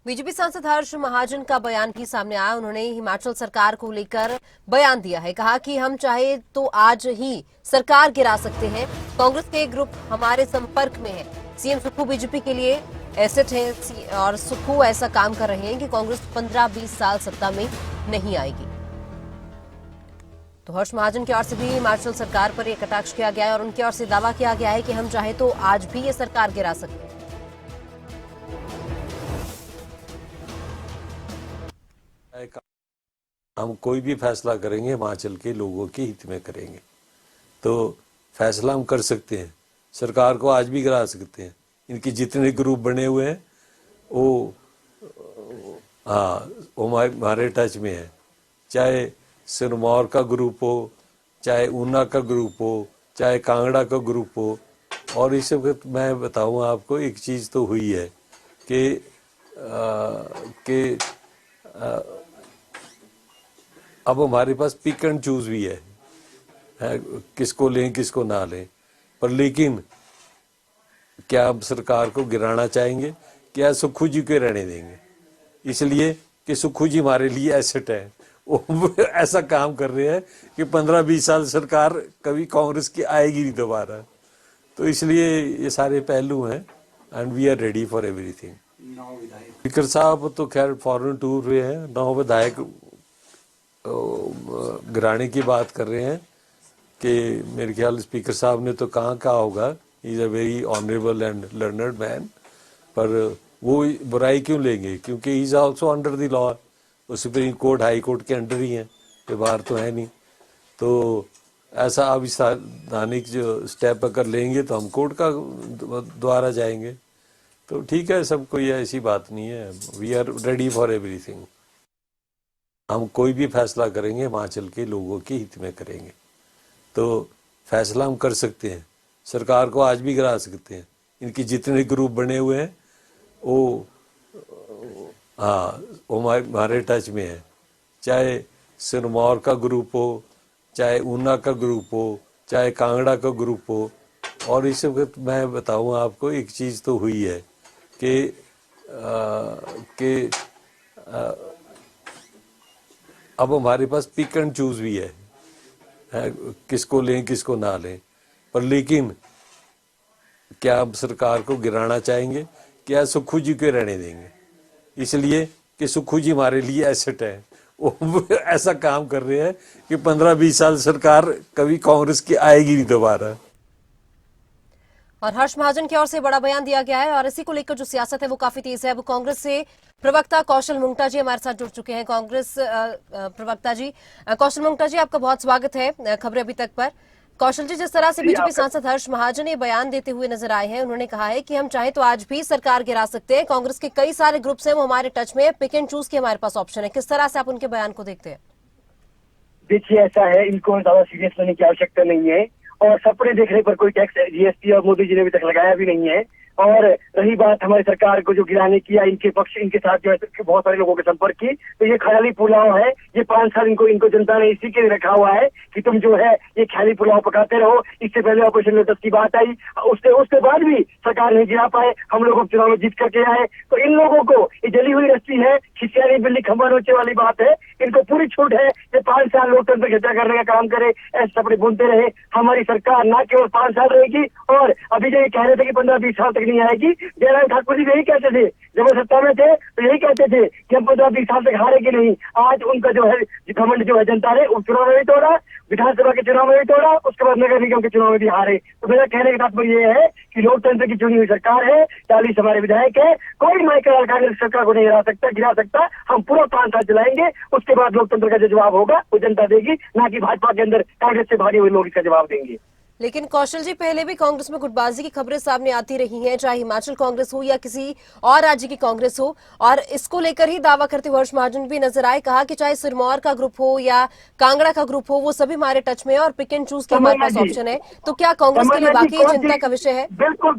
BJP सांसद हर्ष महाजन का बयान भी सामने आया। उन्होंने हिमाचल सरकार को लेकर बयान दिया है। कहा कि हम चाहे तो आज ही सरकार गिरा सकते हैं। कांग्रेस के ग्रुप हमारे संपर्क में है। सीएम सुक्खू बीजेपी के लिए एसेट है और सुक्खू ऐसा काम कर रहे हैं कि कांग्रेस 15-20 साल सत्ता में नहीं आएगी। तो हर्ष महाजन की ओर से भी हिमाचल सरकार पर यह कटाक्ष किया गया है और उनकी ओर से दावा किया गया है कि हम चाहे तो आज भी ये सरकार गिरा सकते हैं। हम कोई भी फैसला करेंगे हिमाचल के लोगों के हित में करेंगे। तो फैसला हम कर सकते हैं, सरकार को आज भी गिरा सकते हैं। इनके जितने ग्रुप बने हुए हैं वो हमारे टच में है। चाहे सिरमौर का ग्रुप हो, चाहे ऊना का ग्रुप हो, चाहे कांगड़ा का ग्रुप हो। और इस वक्त मैं बताऊं आपको, एक चीज़ तो हुई है कि अब हमारे पास पिक एंड चूज भी है, किसको लें किसको ना लें। पर लेकिन क्या हम सरकार को गिराना चाहेंगे, क्या सुक्खू जी को रहने देंगे? इसलिए कि सुक्खू जी हमारे लिए एसेट है। वो ऐसा काम कर रहे हैं कि 15-20 साल सरकार कभी कांग्रेस की आएगी नहीं दोबारा। तो इसलिए ये सारे पहलू हैं and we are ready for everything. Speaker साहब तो खैर फॉरेन टूर हुए हैं, 9 विधायक गिराने की बात कर रहे हैं कि मेरे ख्याल स्पीकर साहब ने तो कहाँ कहा होगा, he is a very honourable and learned man. पर वो बुराई क्यों लेंगे, क्योंकि he is also under the law. वो सुप्रीम कोर्ट हाई कोर्ट के अंडर ही हैं, ये बाहर तो है नहीं। तो ऐसा अब संवैधानिक जो स्टेप अगर लेंगे तो हम कोर्ट का द्वारा जाएंगे। तो ठीक है, सब कोई ऐसी बात नहीं है। We are ready for everything. हम कोई भी फैसला करेंगे हिमाचल के लोगों के हित में करेंगे। तो फैसला हम कर सकते हैं, सरकार को आज भी गिरा सकते हैं। इनके जितने ग्रुप बने हुए हैं वो हमारे टच में है। चाहे सिरमौर का ग्रुप हो, चाहे ऊना का ग्रुप हो, चाहे कांगड़ा का ग्रुप हो। और इस वक्त मैं बताऊं आपको, एक चीज़ तो हुई है कि अब हमारे पास पिक एंड चूज भी है, किसको लें किसको ना लें। पर लेकिन क्या हम सरकार को गिराना चाहेंगे, क्या सुक्खू जी को रहने देंगे? इसलिए कि सुक्खू जी हमारे लिए एसेट है। वो ऐसा काम कर रहे हैं कि 15-20 साल सरकार कभी कांग्रेस की आएगी नहीं दोबारा। और हर्ष महाजन की ओर से बड़ा बयान दिया गया है और इसी को लेकर जो सियासत है वो काफी तेज है। अब कांग्रेस से प्रवक्ता कौशल मुंगटा जी हमारे साथ जुड़ चुके हैं। कांग्रेस प्रवक्ता जी, कौशल मुंगटा जी, आपका बहुत स्वागत है खबरें अभी तक पर। कौशल जी, जिस तरह से बीजेपी सांसद हर्ष महाजन ये बयान देते हुए नजर आए हैं, उन्होंने कहा है कि हम चाहे तो आज भी सरकार गिरा सकते हैं। कांग्रेस के कई सारे ग्रुप्स हैं वो हमारे टच में है, पिक एंड चूज के हमारे पास ऑप्शन है। किस तरह से आप उनके बयान को देखते हैं? देखिए, ऐसा है, इनको ज्यादा सीरियस लेने की आवश्यकता नहीं है और सपने देखने पर कोई टैक्स जीएसटी और मोदी जी ने अभी तक लगाया भी नहीं है। और रही बात हमारी सरकार को जो गिराने की या इनके पक्ष इनके साथ जो है बहुत सारे लोगों के संपर्क की, तो ये ख्याली पुलाव है। ये 5 साल इनको जनता ने इसी के लिए रखा हुआ है कि तुम जो है ये ख्याली पुलाव पकाते रहो। इससे पहले ऑपरेशन लोटस की बात आई, उसके बाद भी सरकार नहीं गिरा पाए। हम लोग चुनाव में जीत करके आए। तो इन लोगों को ये जली हुई रस्सी है, खिसियानी बिल्ली खंभा नोचे वाली बात है। इनको पूरी छूट है, ये 5 साल लोकतंत्र घटा करने का काम करे, ऐसे सपने बुनते रहे। हमारी सरकार ना केवल 5 साल रहेगी, और अभी जो ये कह रहे थे कि 15-20 साल तक नहीं आएगी, जयराम ठाकुर जी यही कहते थे जब वो सत्ता में थे, तो यही कहते थे कि हम 15-20 साल तक हारेंगे नहीं। आज उनका जो है घमंड जो है जनता ने उस चुनाव में भी तोड़ा, विधानसभा के चुनाव में भी तोड़ा, उसके बाद नगर निगम के चुनाव में भी हारे। तो मेरा कहने का तात्पर्य ये है कि लोकतंत्र की चुनी हुई सरकार है, 40 हमारे विधायक है, कोई माइकल कांग्रेस सरकार को नहीं गिरा सकता। हम पूरा 5 साल चलाएंगे, उसके बाद लोकतंत्र का जो जवाब होगा वो जनता देगी, ना कि भाजपा के अंदर कांग्रेस से भागे हुए लोग इसका जवाब देंगे। लेकिन कौशल जी, पहले भी कांग्रेस में गुटबाजी की खबरें सामने आती रही हैं, चाहे हिमाचल कांग्रेस हो या किसी और राज्य की कांग्रेस हो, और इसको लेकर ही दावा करते हुए हर्ष महाजन भी नजर आए। कहा कि चाहे सिरमौर का ग्रुप हो या कांगड़ा का ग्रुप हो, वो सभी हमारे टच में है और पिक एंड चूज के हमारे पास ऑप्शन है। तो क्या कांग्रेस के लिए वाकई चिंता का विषय है? बिल्कुल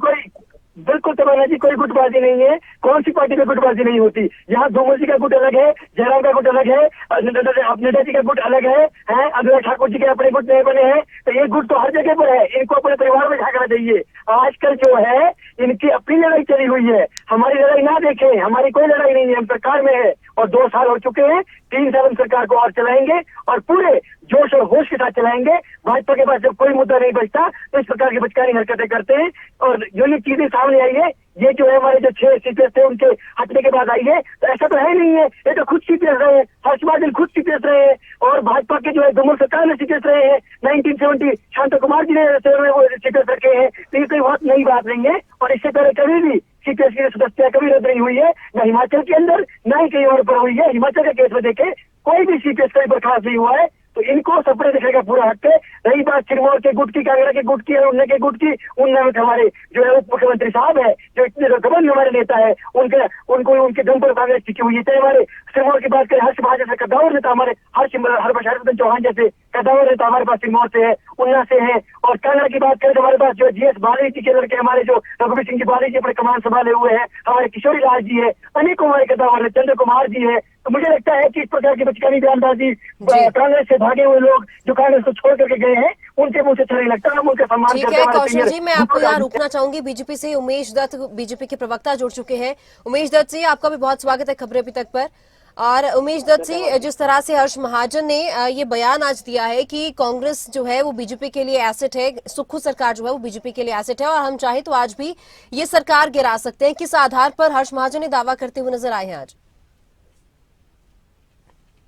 बिल्कुल तमन्ना जी, कोई गुटबाजी नहीं है। कौन सी पार्टी में गुटबाजी नहीं होती? यहाँ धूमल जी का गुट अलग है, जयराम का गुट अलग है, नड्डा जी का गुट अलग है, अनुराग ठाकुर जी के अपने गुट नहीं बने हैं। तो ये गुट तो हर जगह पर है, इनको अपने परिवार में झांकना चाहिए। आजकल जो है इनकी अपनी लड़ाई चली हुई है, हमारी लड़ाई ना देखें, हमारी कोई लड़ाई नहीं है, हम सरकार में है और 2 साल हो चुके हैं, 3 साल हम सरकार को और चलाएंगे और पूरे जोश और होश के साथ चलाएंगे। भाजपा के पास जब कोई मुद्दा नहीं बचता तो इस प्रकार की बचकानी हरकतें करते हैं। और जो ये चीजें सामने आई है, ये जो है हमारे जो 6 सीपीएस थे उनके हटने के बाद आई है, तो ऐसा तो है नहीं है, ये तो खुद सीपीएस रहे हैं, हर्ष महाजन खुद सीपीएस रहे हैं और भाजपा के जो है धूमल सरकार में सीपीएस रहे हैं। 1970 शांता कुमार जी ने वो सीपीएस रखे हैं, तो ये कोई बहुत नई बात नहीं है। और इससे पहले कभी भी सीपीएस की सदस्यता कभी रद्द नहीं हुई है, न हिमाचल के अंदर न ही कहीं और पर हुई है। हिमाचल के केस में देखे कोई भी सीपीएस कहीं बर्खास्त नहीं हुआ है, तो इनको सपने दिखने का पूरा हक है। रही बात सिरमौर के गुट की, कांगड़ा के गुट की, उन्ने के गुट की, उनमें हमारे जो है उप मुख्यमंत्री साहब है, जो इतने रकबंद हमारे नेता है, उनके दम पर कांग्रेस टिकी हुई है। चाहे हमारे सिरमौर की बात करें, हर्ष महाजन से कद्दावर नेता हमारे हरभजन चौहान जैसे कद्दावर नेता हमारे पास सिरमौर से है, उन्ना से है। और कांगड़ा की बात करें तो हमारे पास जो जीएस बाली जी के लड़के हमारे जो रघुवीर सिंह जी बाली जी अपने कमान संभाले हुए हैं, हमारे किशोरी लाल जी है, अनेकों हमारे कद्दावर चंद्र कुमार जी है। तो मुझे लगता है कि इस प्रकार की बचकानी बयानबाजी कांग्रेस से भागे हुए लोग जो कांग्रेस को छोड़ करके गए हैं, उनके मुंह से अच्छा नहीं लगता। हम उनका सम्मान ठीक करते है हैं। कौशल जी, मैं आपको यहाँ रोकना चाहूंगी। बीजेपी से उमेश दत्त, बीजेपी के प्रवक्ता जुड़ चुके हैं। उमेश दत्त जी, आपका भी बहुत स्वागत है खबरें अभी तक पर। और उमेश दत्त जी, जिस तरह से हर्ष महाजन ने ये बयान आज दिया है कि कांग्रेस जो है वो बीजेपी के लिए एसेट है, सुक्खू सरकार जो है वो बीजेपी के लिए एसेट है और हम चाहे तो आज भी ये सरकार गिरा सकते हैं, किस आधार पर हर्ष महाजन ने दावा करते हुए नजर आए हैं आज?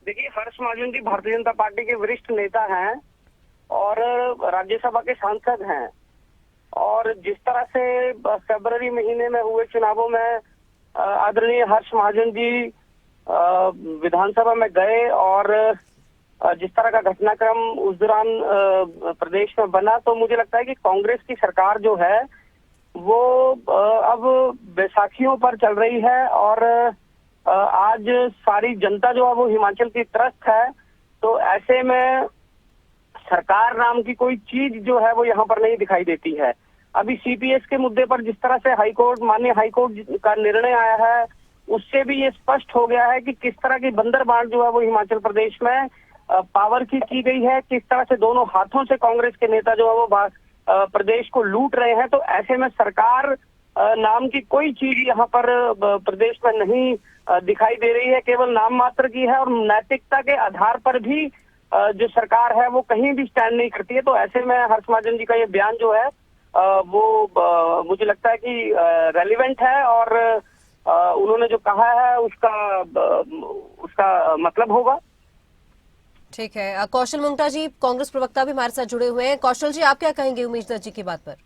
देखिए, हर्ष महाजन जी भारतीय जनता पार्टी के वरिष्ठ नेता हैं और राज्यसभा के सांसद हैं। और जिस तरह से फरवरी महीने में हुए चुनावों में आदरणीय हर्ष महाजन जी विधानसभा में गए और जिस तरह का घटनाक्रम उस दौरान प्रदेश में बना, तो मुझे लगता है कि कांग्रेस की सरकार जो है वो अब बैसाखियों पर चल रही है और आज सारी जनता जो है वो हिमाचल की त्रस्त है। तो ऐसे में सरकार नाम की कोई चीज जो है वो यहाँ पर नहीं दिखाई देती है। अभी सीपीएस के मुद्दे पर जिस तरह से माननीय हाईकोर्ट का निर्णय आया है, उससे भी ये स्पष्ट हो गया है कि किस तरह की बंदरबांट जो है वो हिमाचल प्रदेश में पावर की गई है, किस तरह से दोनों हाथों से कांग्रेस के नेता जो है वो प्रदेश को लूट रहे हैं। तो ऐसे में सरकार नाम की कोई चीज यहाँ पर प्रदेश में नहीं दिखाई दे रही है, केवल नाम मात्र की है और नैतिकता के आधार पर भी जो सरकार है वो कहीं भी स्टैंड नहीं करती है। तो ऐसे में हर्ष महाजन जी का ये बयान जो है वो मुझे लगता है कि रेलिवेंट है और उन्होंने जो कहा है उसका मतलब होगा। ठीक है, कौशल मुंगटा जी कांग्रेस प्रवक्ता भी हमारे साथ जुड़े हुए हैं। कौशल जी, आप क्या कहेंगे उमेश दत्त जी की बात पर?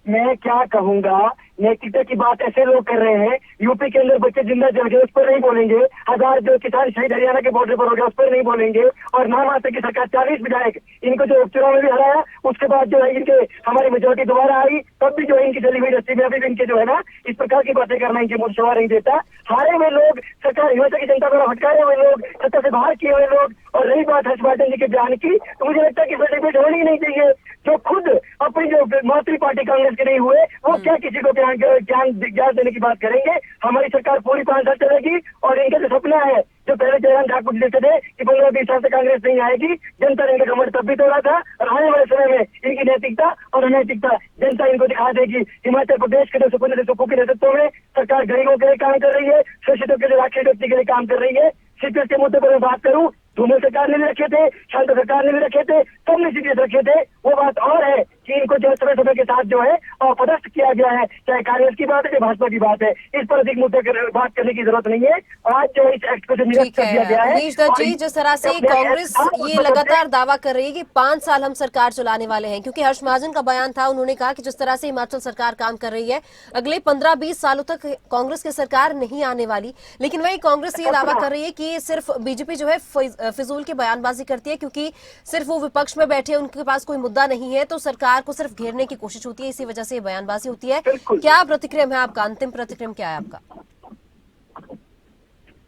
मैं क्या कहूंगा, नैतिकता की बात ऐसे लोग कर रहे हैं। यूपी के अंदर बच्चे जिंदा जल गए, उस पर नहीं बोलेंगे। 1000 जो किसान शहीद हरियाणा के बॉर्डर पर हो गया, उस पर नहीं बोलेंगे। और नाम आते की सरकार 40 विधायक इनको जो उपचुनाव में भी हराया, उसके बाद जो है इनके हमारी मेजोरिटी दोबारा आई, तब भी जो है इनकी चली हुई रस्सी में अभी भी इनके जो है ना इस प्रकार की बातें करना इनके मुझ शोभा नहीं देता। हारे हुए लोग, सरकार हिमाचल की जनता द्वारा भटकाए हुए लोग, सत्ता से बाहर किए हुए लोग। और रही बात हर्ष महाजन जी के बयान की, तो मुझे लगता है कि सर्टिफिकेट होनी ही नहीं चाहिए। जो खुद अपनी जो मातृ पार्टी कांग्रेस के नहीं हुए, वो क्या किसी को ज्ञान देने की बात करेंगे? हमारी सरकार पूरी 5 साल चलेगी और इनका जो सपना है, जो पहले जयराम ठाकुर जी देते थे कि 15-20 साल से कांग्रेस नहीं आएगी, जनता ने इनका कमर तब भी तोड़ा था। और आने वाले समय में इनकी नैतिकता और अनैतिकता जनता इनको दिखा देगी। हिमाचल प्रदेश के जो सुखू के नेतृत्व में सरकार गरीबों के लिए काम कर रही है, शोषितों के लिए, राष्ट्रीय व्यक्ति के लिए काम कर रही है। सीपीएस के मुद्दे पर मैं बात करूं, धूमल सरकार ने भी रखे थे, शांता सरकार ने भी रखे थे, सबने सीपीएस रखे थे। वो बात और है कि इनको जो समय के साथ जो है पदस्थ किया गया है, चाहे कांग्रेस की बात है, चाहे भाजपा की बात है, इस पर अधिक मुद्दे बात करने की जरूरत नहीं है। आज जो इस एक्ट को जो निरस्त कर दिया गया है। उमेश दत्त जी, जिस तरह से कांग्रेस ये लगातार दावा कर रही है कि 5 साल हम सरकार चलाने वाले हैं, क्योंकि हर्ष महाजन का बयान था, उन्होंने कहा कि जिस तरह से हिमाचल सरकार काम कर रही है, अगले 15-20 सालों तक कांग्रेस की सरकार नहीं आने वाली। लेकिन वही कांग्रेस ये दावा कर रही है कि सिर्फ बीजेपी जो है फिजूल की बयानबाजी करती है, क्योंकि सिर्फ वो विपक्ष में बैठे, उनके पास कोई मुद्दा नहीं है, तो सरकार को सिर्फ घेरने की कोशिश होती है, इसी वजह से ये बयानबाजी होती है। क्या प्रतिक्रिया है आपका? अंतिम प्रतिक्रिया क्या है आपका?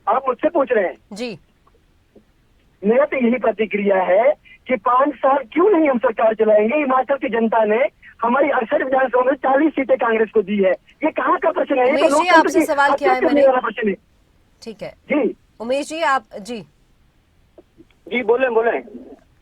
आप मुझसे पूछ रहे हैं जी? मेरा तो यही प्रतिक्रिया है कि 5 साल क्यों नहीं हम सरकार चलाएंगे। हिमाचल की जनता ने हमारी 68 विधानसभा में 40 सीटें कांग्रेस को दी है। ये कहाँ का प्रश्न है? ये उमेश जी, लोकतंत्र आपसे की सवाल किया है हत्या करने मैंने। वाला प्रश्न है। ठीक है जी उमेश जी, आप जी जी बोले बोले।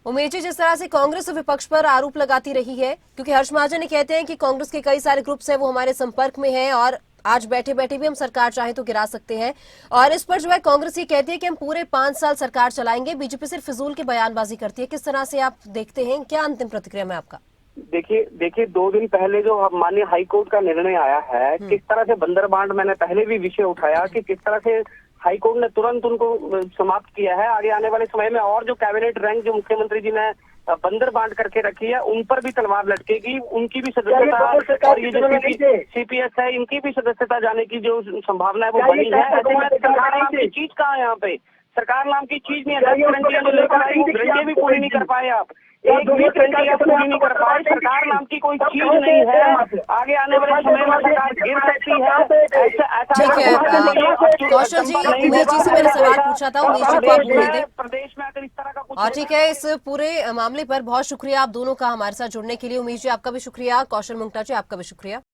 उमेश जी, जिस तरह से कांग्रेस विपक्ष पर आरोप लगाती रही है, क्योंकि हर्ष महाजन ये कहते हैं कि कांग्रेस के कई सारे ग्रुप्स हैं वो हमारे संपर्क में हैं और आज बैठे बैठे भी हम सरकार चाहे तो गिरा सकते हैं, और इस पर जो है कांग्रेस ये कहती है कि हम पूरे 5 साल सरकार चलाएंगे। बीजेपी सिर्फ फिजूल की बयानबाजी करती है। किस तरह से आप देखते हैं, क्या अंतिम प्रतिक्रिया में आपका? देखिए 2 दिन पहले जो माननीय हाई कोर्ट का निर्णय आया है, किस तरह से बंदर बांट, मैंने पहले भी विषय उठाया कि किस तरह से हाई कोर्ट ने तुरंत उनको समाप्त किया है। आगे आने वाले समय में और जो कैबिनेट रैंक जो मुख्यमंत्री जी ने बंदर बांट करके रखी है, उन पर भी तलवार लटकेगी। उनकी भी सदस्यता और ये जो सीपीएस है, इनकी भी सदस्यता जाने की जो संभावना है वो बनी है। ऐसे में सरकार नाम की चीज कहाँ है? यहाँ पे सरकार नाम की चीज नहीं है। 10 गारंटियां जो लेकर आई, गारंटियां भी पूरी नहीं कर पाए आप, एक भी गारंटियां पूरी नहीं कर पाए। सरकार नाम की कोई चीज नहीं है। आगे आने वाले समय में सरकार गिर सकती है। ठीक है कौशल जी, उमेश जी से मैंने सवाल पूछा था, उमेश जी को आप बोलने दें। प्रदेश में अगर इस तरह का कुछ और ठीक है, इस पूरे मामले पर बहुत शुक्रिया आप दोनों का हमारे साथ जुड़ने के लिए। उमेश जी आपका भी शुक्रिया, कौशल मुंगटा जी आपका भी शुक्रिया।